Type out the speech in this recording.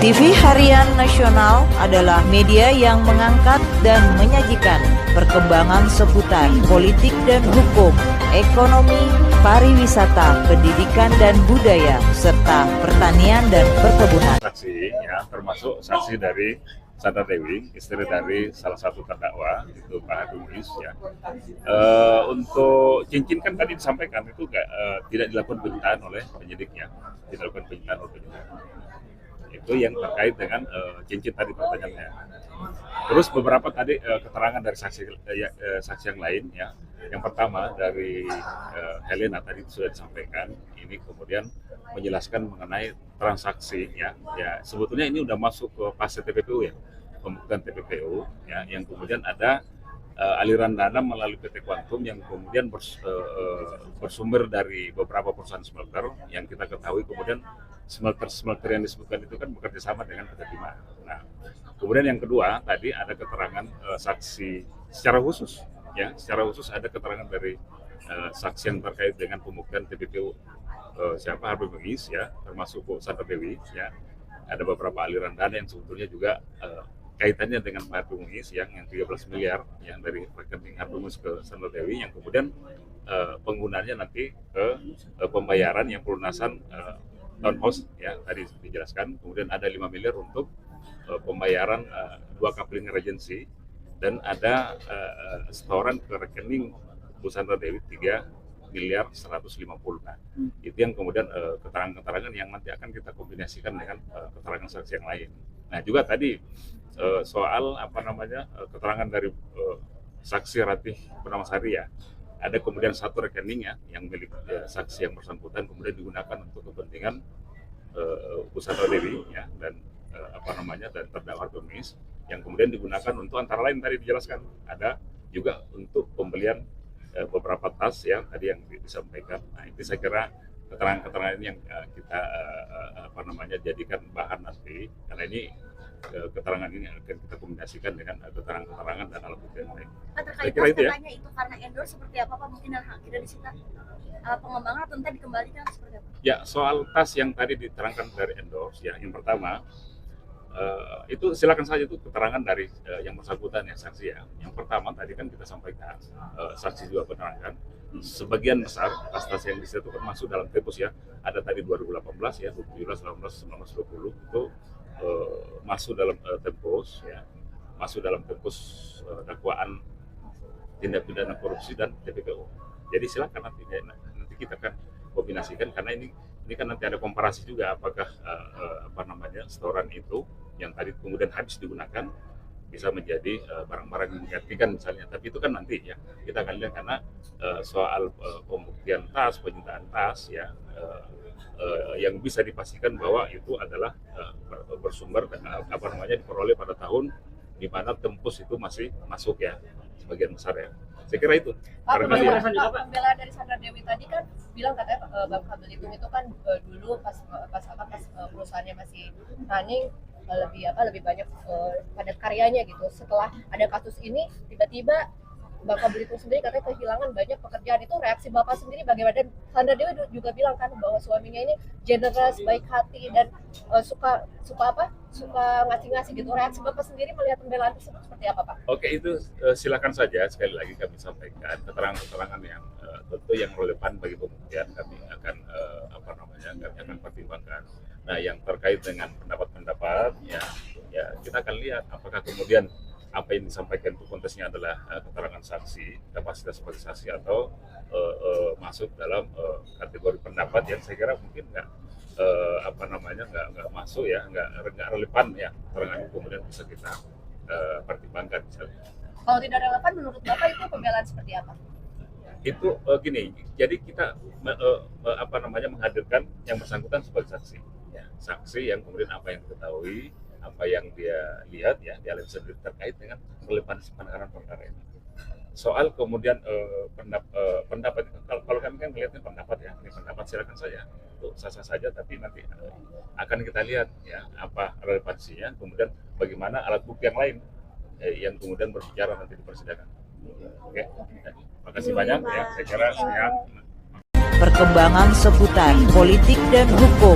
TV Harian Nasional adalah media yang mengangkat dan menyajikan perkembangan seputar politik dan hukum, ekonomi, pariwisata, pendidikan dan budaya, serta pertanian dan perkebunan. Saksi, ya, termasuk saksi dari Sandra Dewi, istri dari salah satu terdakwa, itu Pak Hadi Muiz, ya. Untuk cincin kan tadi disampaikan itu tidak dilakukan penyitaan oleh penyidik, ya, tidak dilakukan penyitaan oleh penyidik. Itu yang terkait dengan cincin tadi pertanyaannya. Terus beberapa tadi keterangan dari saksi yang lain, ya. Yang pertama dari Helena tadi sudah disampaikan, ini kemudian menjelaskan mengenai transaksi, ya. Sebetulnya ini udah masuk ke fase TPPU, ya, pembuktian TPPU, ya, yang kemudian ada aliran dana melalui PT Quantum yang kemudian bersumber dari beberapa perusahaan smelter yang kita ketahui kemudian smelter yang disebutkan itu kan bekerja sama dengan PT Timah. Nah, kemudian yang kedua tadi ada keterangan saksi secara khusus, ya, secara khusus ada keterangan dari saksi yang terkait dengan pembuktian TPPU siapa Hadi Muiz, ya, termasuk Bu Sandra Dewi, ya. Ada beberapa aliran dana yang sebetulnya juga kaitannya dengan Pak Hadi Muiz yang 13 miliar yang dari rekening Hadi Muiz ke Sandra Dewi yang kemudian penggunaannya nanti ke pembayaran yang pelunasan townhouse, ya, tadi dijelaskan. Kemudian ada 5 miliar untuk pembayaran 2 coupling regency dan ada setoran ke rekening Bu Sandra Dewi 3 miliar 150. Nah, itu yang kemudian keterangan-keterangan yang nanti akan kita kombinasikan dengan keterangan saksi yang lain. Nah, juga tadi soal keterangan dari saksi Ratih Purnamasari, ya, ada kemudian satu rekening, ya, yang milik saksi yang bersangkutan kemudian digunakan untuk kepentingan Bu Sandra Dewi, ya, dan dan terdakwa Hadi Muiz yang kemudian digunakan untuk antara lain tadi dijelaskan ada juga untuk pembelian beberapa tas yang tadi yang disampaikan. Nah, itu saya kira keterangan-keterangan ini yang kita jadikan bahan nanti, karena ini keterangan ini akan kita kombinasikan dengan keterangan-keterangan dan alat bukti yang lain. Saya kira itu, ya. Itu karena endorse seperti apa Pak? Mungkin yang tidak disita pengembangan atau nanti dikembalikan seperti apa? Ya, soal tas yang tadi diterangkan dari endorse, ya, yang pertama itu silakan saja itu keterangan dari yang bersangkutan, ya, saksi, ya. Yang pertama tadi kan kita sampaikan saksi juga menerangkan sebagian besar tas-tas yang disita itu masuk dalam Tempus, ya. Ada tadi 2018, ya, 2017, 18, 19, 20 itu masuk dalam Tempus, ya, masuk dalam Tempus dakwaan tindak pidana korupsi dan TPPU. Jadi silakan nanti kita akan kombinasikan karena ini kan nanti ada komparasi juga apakah setoran itu yang tadi kemudian habis digunakan bisa menjadi barang-barang yang menggantikan misalnya. Tapi itu kan nanti, ya, kita akan lihat karena soal pembuktian tas, penyitaan tas, ya, yang bisa dipastikan bahwa itu adalah bersumber dan diperoleh pada tahun di mana Tempus itu masih masuk, ya, sebagian besar, ya. Saya kira itu. Pak, pembelaan dari Sandra Dewi tadi kan bilang katanya Bang Kabel itu kan dulu pas perusahaannya masih running lebih banyak padat karyanya gitu. Setelah ada kasus ini tiba-tiba Bapak Belitung sendiri katanya kehilangan banyak pekerjaan. Itu reaksi Bapak sendiri bagaimana? Dan Sandra Dewi juga bilang kan bahwa suaminya ini generous, baik hati dan suka ngasih-ngasih gitu. Reaksi Bapak sendiri melihat pembelaan tersebut seperti apa, Pak? Oke, itu silakan saja sekali lagi kami sampaikan keterangan-keterangan yang tentu yang relevan bagi pembuktian kami akan kami akan pertimbangkan. Nah, yang terkait dengan pendapat-pendapat, ya kita akan lihat apakah kemudian apa yang disampaikan itu konteksnya adalah keterangan saksi, kapasitas sebagai saksi atau masuk dalam kategori pendapat yang saya kira mungkin nggak masuk, ya, nggak relevan, ya, keterangan itu kemudian bisa kita pertimbangkan misalnya. Kalau tidak relevan menurut Bapak itu pembelaan seperti apa? Itu gini, jadi kita menghadirkan yang bersangkutan sebagai saksi, ya, saksi yang kemudian apa yang diketahui, apa yang dia lihat, ya, dia lihat sendiri terkait dengan relevansi penanganan perkara ini. Soal kemudian pendapat, kalau kami kan melihatnya pendapat, ya, ini pendapat silakan saja, itu sah-sah saja, tapi nanti akan kita lihat, ya, apa relevansinya, kemudian bagaimana alat bukti yang lain yang kemudian berbicara nanti di persidangan. Oke, terima kasih banyak, ya, saya kira sekian. Perkembangan seputar politik dan hukum,